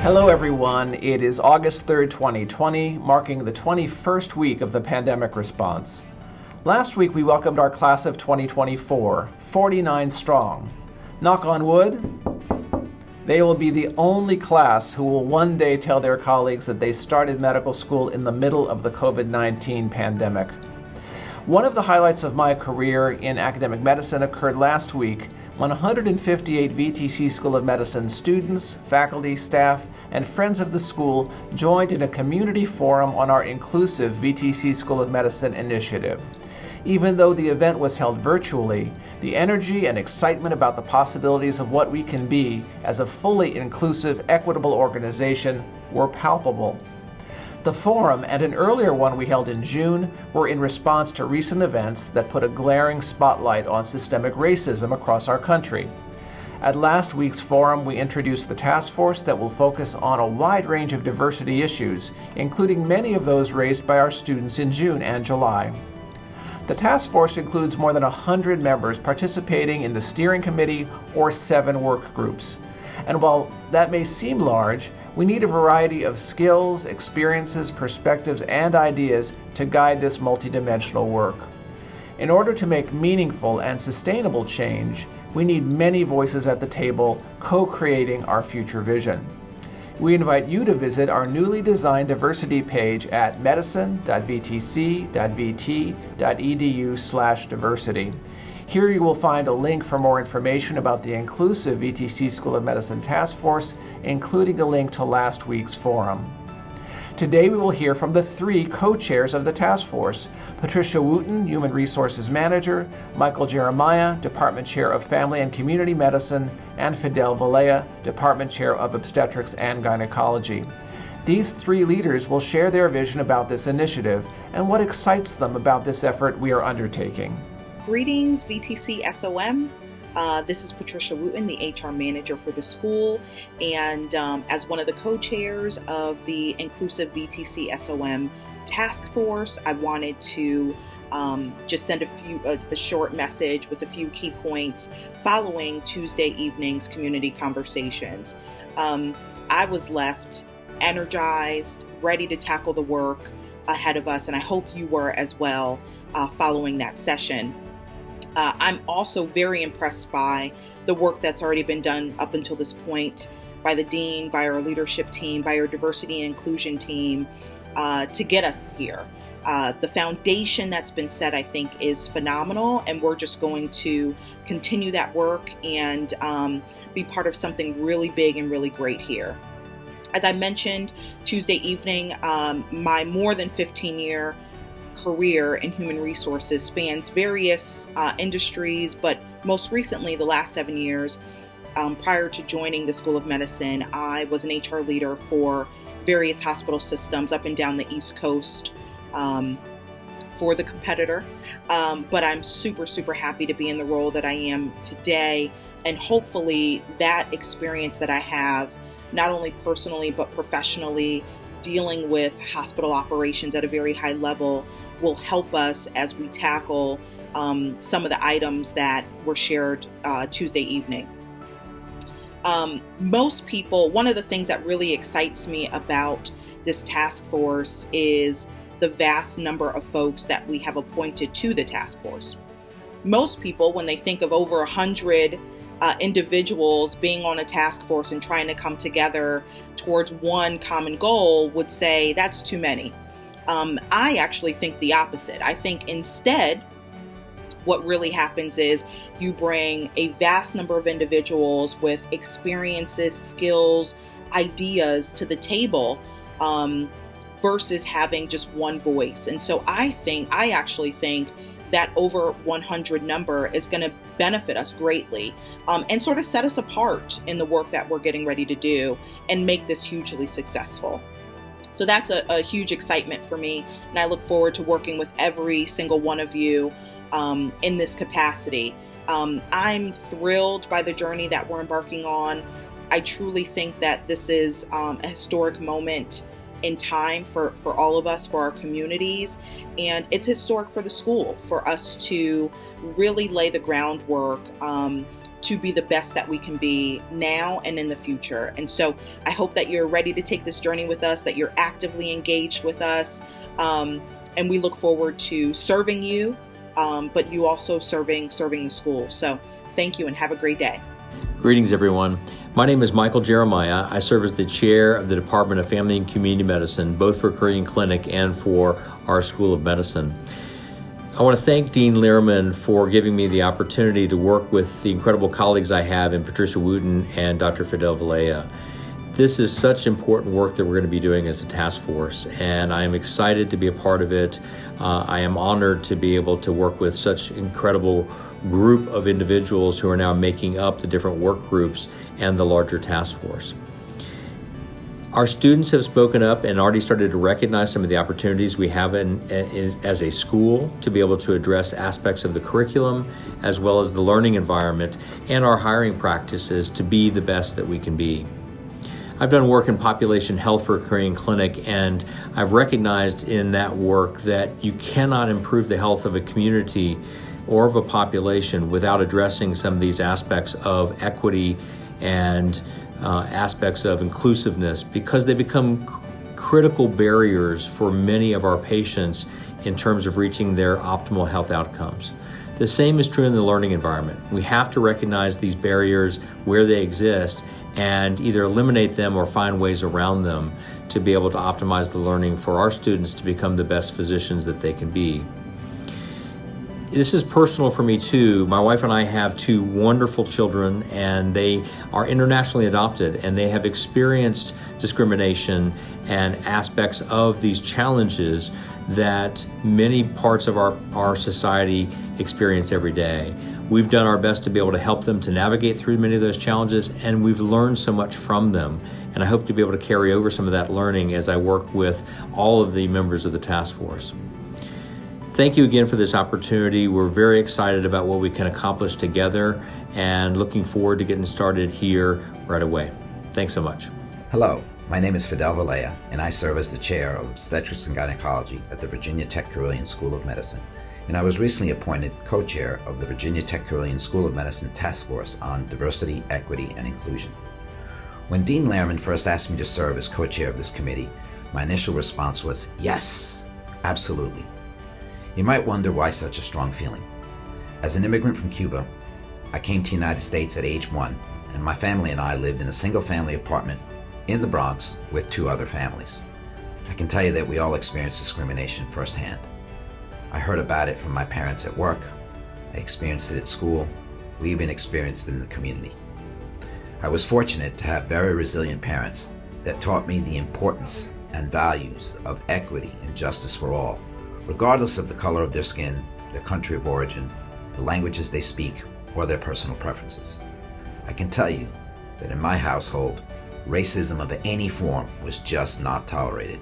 Hello everyone, it is August 3rd, 2020, marking the 21st week of the pandemic response. Last week we welcomed our class of 2024, 49 strong. Knock on wood, they will be the only class who will one day tell their colleagues that they started medical school in the middle of the COVID-19 pandemic. One of the highlights of my career in academic medicine occurred last week when 158 VTC School of Medicine students, faculty, staff, and friends of the school joined in a community forum on our inclusive VTC School of Medicine initiative. Even though the event was held virtually, the energy and excitement about the possibilities of what we can be as a fully inclusive, equitable organization were palpable. The forum and an earlier one we held in June were in response to recent events that put a glaring spotlight on systemic racism across our country. At last week's forum, we introduced the task force that will focus on a wide range of diversity issues, including many of those raised by our students in June and July. The task force includes more than 100 members participating in the steering committee or 7 work groups. And while that may seem large, we need a variety of skills, experiences, perspectives, and ideas to guide this multidimensional work. In order to make meaningful and sustainable change, we need many voices at the table co-creating our future vision. We invite you to visit our newly designed diversity page at medicine.vtc.vt.edu/diversity. Here you will find a link for more information about the inclusive VTC School of Medicine Task Force, including a link to last week's forum. Today we will hear from the 3 co-chairs of the task force: Patricia Wooten, Human Resources Manager, Michael Jeremiah, Department Chair of Family and Community Medicine, and Fidel Valea, Department Chair of Obstetrics and Gynecology. These 3 leaders will share their vision about this initiative and what excites them about this effort we are undertaking. Greetings, VTCSOM. This is Patricia Wooten, the HR manager for the school, and as one of the co-chairs of the inclusive VTCSOM task force, I wanted to just send a short message with a few key points following Tuesday evening's community conversations. I was left energized, ready to tackle the work ahead of us, and I hope you were as well following that session. I'm also very impressed by the work that's already been done up until this point by the dean, by our leadership team, by our diversity and inclusion team to get us here. The foundation that's been set, I think, is phenomenal, and we're just going to continue that work and be part of something really big and really great here. As I mentioned Tuesday evening, my more than 15-year career in human resources spans various industries, but most recently, the last 7 years, prior to joining the School of Medicine, I was an HR leader for various hospital systems up and down the East Coast for the competitor. But I'm super happy to be in the role that I am today, and hopefully that experience that I have, not only personally but professionally, dealing with hospital operations at a very high level, will help us as we tackle some of the items that were shared Tuesday evening. Most people, one of the things that really excites me about this task force is the vast number of folks that we have appointed to the task force. Most people, when they think of over 100 individuals being on a task force and trying to come together towards one common goal, would say that's too many. I actually think the opposite. I think instead, what really happens is you bring a vast number of individuals with experiences, skills, ideas to the table versus having just one voice. And so I actually think that over 100 number is going to benefit us greatly and sort of set us apart in the work that we're getting ready to do and make this hugely successful. So that's a huge excitement for me, and I look forward to working with every single one of you in this capacity. I'm thrilled by the journey that we're embarking on. I truly think that this is a historic moment in time for all of us, for our communities, and it's historic for the school, for us to really lay the groundwork to be the best that we can be now and in the future. And so I hope that you're ready to take this journey with us, that you're actively engaged with us. And we look forward to serving you, but you also serving the school. So thank you and have a great day. Greetings, everyone. My name is Michael Jeremiah. I serve as the chair of the Department of Family and Community Medicine, both for Korean Clinic and for our School of Medicine. I want to thank Dean Learman for giving me the opportunity to work with the incredible colleagues I have in Patricia Wooten and Dr. Fidel Valea. This is such important work that we're going to be doing as a task force, and I am excited to be a part of it. I am honored to be able to work with such incredible group of individuals who are now making up the different work groups and the larger task force. Our students have spoken up and already started to recognize some of the opportunities we have as a school to be able to address aspects of the curriculum as well as the learning environment and our hiring practices to be the best that we can be. I've done work in population health for Korean Clinic, and I've recognized in that work that you cannot improve the health of a community or of a population without addressing some of these aspects of equity and aspects of inclusiveness, because they become critical barriers for many of our patients in terms of reaching their optimal health outcomes. The same is true in the learning environment. We have to recognize these barriers where they exist and either eliminate them or find ways around them to be able to optimize the learning for our students to become the best physicians that they can be. This is personal for me too. My wife and I have two wonderful children, and they are internationally adopted, and they have experienced discrimination and aspects of these challenges that many parts of our society experience every day. We've done our best to be able to help them to navigate through many of those challenges, and we've learned so much from them. And I hope to be able to carry over some of that learning as I work with all of the members of the task force. Thank you again for this opportunity. We're very excited about what we can accomplish together and looking forward to getting started here right away. Thanks so much. Hello, my name is Fidel Valea, and I serve as the chair of Obstetrics and Gynecology at the Virginia Tech Carilion School of Medicine. And I was recently appointed co-chair of the Virginia Tech Carilion School of Medicine Task Force on Diversity, Equity, and Inclusion. When Dean Learman first asked me to serve as co-chair of this committee, my initial response was, yes, absolutely. You might wonder why such a strong feeling. As an immigrant from Cuba, I came to the United States at age 1, and my family and I lived in a single-family apartment in the Bronx with 2 other families. I can tell you that we all experienced discrimination firsthand. I heard about it from my parents at work. I experienced it at school. We even experienced it in the community. I was fortunate to have very resilient parents that taught me the importance and values of equity and justice for all, regardless of the color of their skin, their country of origin, the languages they speak, or their personal preferences. I can tell you that in my household, racism of any form was just not tolerated.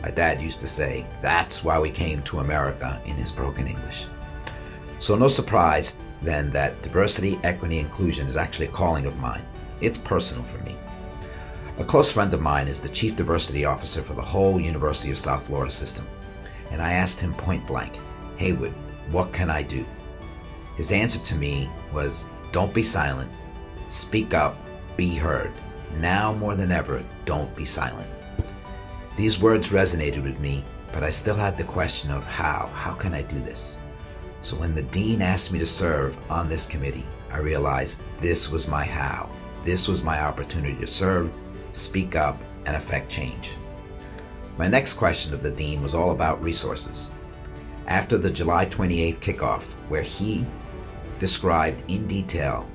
My dad used to say, "That's why we came to America," in his broken English. So no surprise then that diversity, equity, inclusion is actually a calling of mine. It's personal for me. A close friend of mine is the Chief Diversity Officer for the whole University of South Florida system. And I asked him point blank, "Haywood, what can I do?" His answer to me was, "Don't be silent. Speak up. Be heard. Now more than ever, don't be silent." These words resonated with me, but I still had the question of how. How can I do this? So when the dean asked me to serve on this committee, I realized this was my how. This was my opportunity to serve, speak up, and affect change. My next question of the dean was all about resources. After the July 28th kickoff, where he described in detail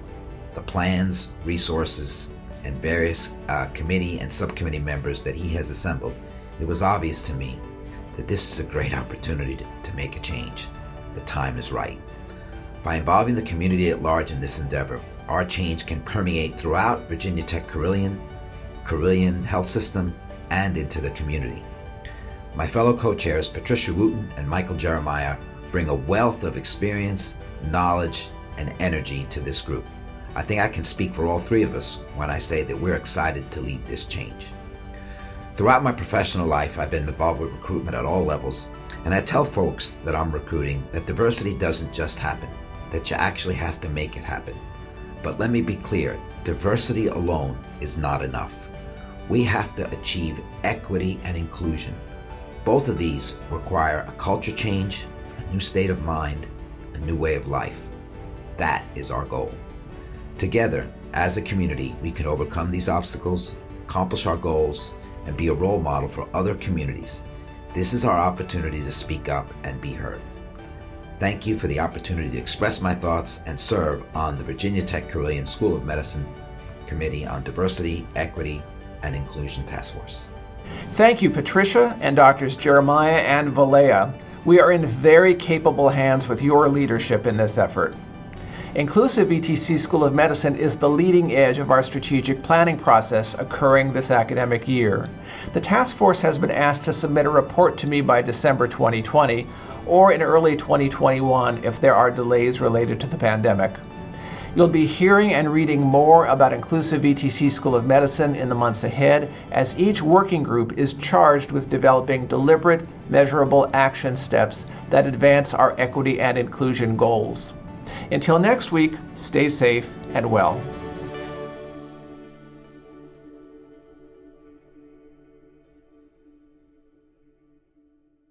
the plans, resources, and various committee and subcommittee members that he has assembled, it was obvious to me that this is a great opportunity to make a change. The time is right. By involving the community at large in this endeavor, our change can permeate throughout Virginia Tech Carilion health system, and into the community. My fellow co-chairs Patricia Wooten and Michael Jeremiah bring a wealth of experience, knowledge, and energy to this group. I think I can speak for all 3 of us when I say that we're excited to lead this change. Throughout my professional life, I've been involved with recruitment at all levels, and I tell folks that I'm recruiting that diversity doesn't just happen, that you actually have to make it happen. But let me be clear, diversity alone is not enough. We have to achieve equity and inclusion. Both of these require a culture change, a new state of mind, a new way of life. That is our goal. Together, as a community, we can overcome these obstacles, accomplish our goals, and be a role model for other communities. This is our opportunity to speak up and be heard. Thank you for the opportunity to express my thoughts and serve on the Virginia Tech Carilion School of Medicine Committee on Diversity, Equity, and Inclusion Task Force. Thank you, Patricia and Doctors Jeremiah and Valea. We are in very capable hands with your leadership in this effort. Inclusive VTC School of Medicine is the leading edge of our strategic planning process occurring this academic year. The task force has been asked to submit a report to me by December 2020 or in early 2021 if there are delays related to the pandemic. You'll be hearing and reading more about Inclusive VTC School of Medicine in the months ahead, as each working group is charged with developing deliberate, measurable action steps that advance our equity and inclusion goals. Until next week, stay safe and well.